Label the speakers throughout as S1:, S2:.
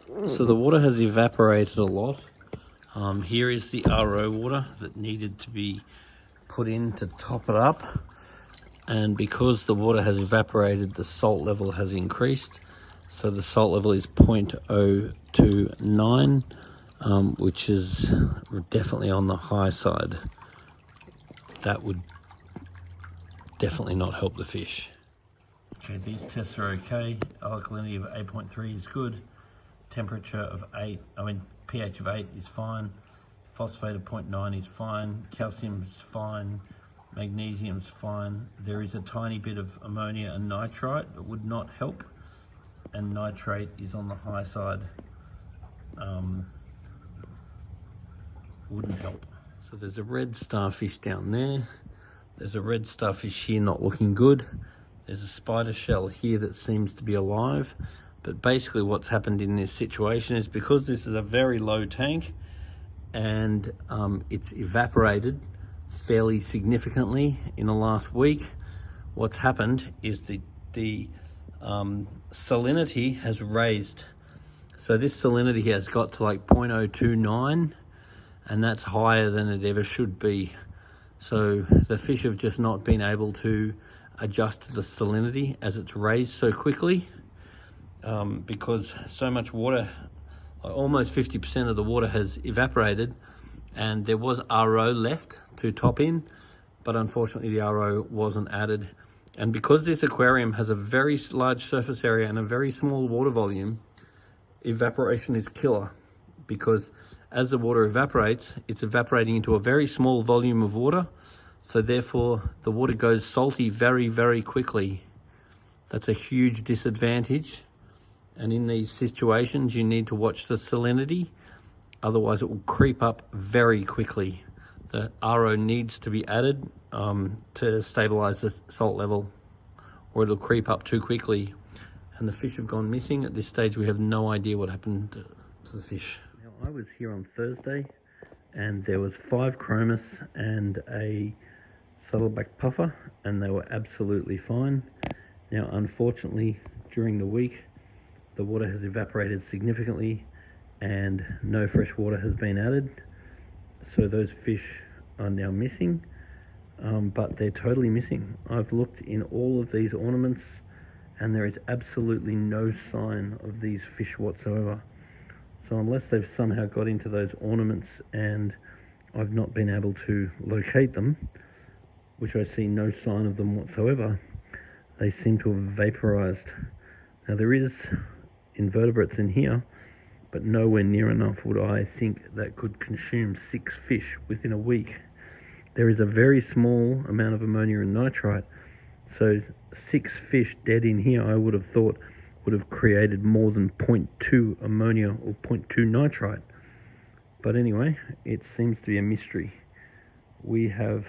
S1: So the water has evaporated a lot. Here is the RO water that needed to be put in to top it up. And because the water has evaporated, the salt level has increased. So the salt level is 0.029, which is definitely on the high side. That would definitely not help the fish. Okay, these tests are okay. Alkalinity of 8.3 is good. Temperature of 8, pH of 8 is fine. Phosphate of 0.9 is fine. Calcium is fine. Magnesium is fine. There is a tiny bit of ammonia and nitrite that would not help. And nitrate is on the high side. Wouldn't help. So there's a red starfish down there. There's a red starfish here not looking good. There's a spider shell here that seems to be alive. But basically what's happened in this situation is because this is a very low tank and it's evaporated fairly significantly in the last week, what's happened is the salinity has raised. So this salinity has got to like 0.029, and that's higher than it ever should be. So the fish have just not been able to adjust to the salinity as it's raised so quickly, because so much water, almost 50% of the water has evaporated, and there was RO left to top in, but unfortunately the RO wasn't added. And because this aquarium has a very large surface area and a very small water volume, evaporation is killer, because as the water evaporates, it's evaporating into a very small volume of water. So therefore the water goes salty very, very quickly. That's a huge disadvantage. And in these situations, you need to watch the salinity. Otherwise it will creep up very quickly. The RO needs to be added to stabilize the salt level, or it'll creep up too quickly. And the fish have gone missing. At this stage, we have no idea what happened to the fish. Now, I was here on Thursday, and there was 5 chromis and a saddleback puffer, and they were absolutely fine. Now, unfortunately, during the week, the water has evaporated significantly, and no fresh water has been added. So those fish are now missing, but they're totally missing. I've looked in all of these ornaments, and there is absolutely no sign of these fish whatsoever. So unless they've somehow got into those ornaments and I've not been able to locate them, which I see no sign of them whatsoever, they seem to have vaporized. Now there is invertebrates in here, but nowhere near enough would I think that could consume 6 fish within a week. There is a very small amount of ammonia and nitrite, so 6 fish dead in here I would have thought would have created more than 0.2 ammonia or 0.2 nitrite. But anyway, it seems to be a mystery. We have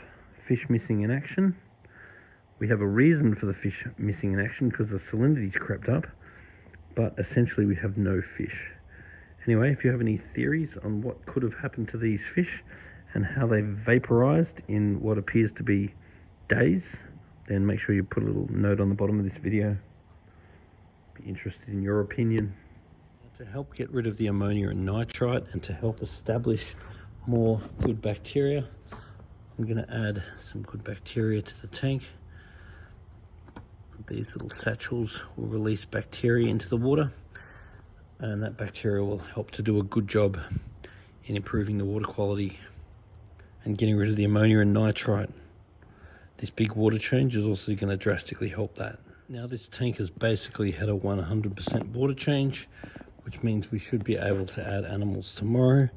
S1: fish missing in action. We have a reason for the fish missing in action because the salinity's crept up, but essentially we have no fish. Anyway, if you have any theories on what could have happened to these fish and how they vaporized in what appears to be days, then make sure you put a little note on the bottom of this video. Be interested in your opinion. To help get rid of the ammonia and nitrite and to help establish more good bacteria, I'm going to add some good bacteria to the tank. These little satchels will release bacteria into the water, and that bacteria will help to do a good job in improving the water quality and getting rid of the ammonia and nitrite. This big water change is also going to drastically help that. Now this tank has basically had a 100% water change, which means we should be able to add animals tomorrow.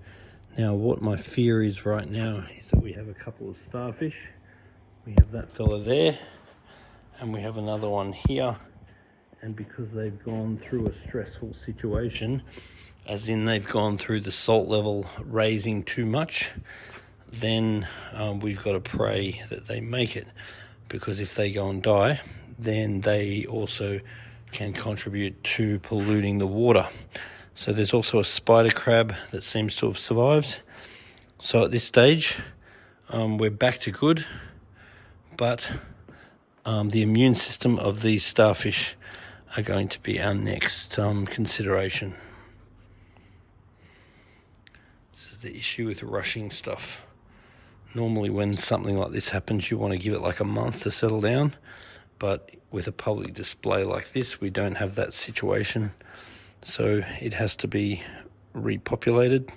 S1: Now what my fear is right now is that we have a couple of starfish. We have that fella there, and we have another one here. And because they've gone through a stressful situation, as in they've gone through the salt level raising too much, then we've got to pray that they make it, because if they go and die, then they also can contribute to polluting the water. So there's also a spider crab that seems to have survived. So at this stage, we're back to good, but the immune system of these starfish are going to be our next consideration. the issue with rushing stuff. Normally when something like this happens, you want to give it like a month to settle down, but with a public display like this, we don't have that situation, so it has to be repopulated.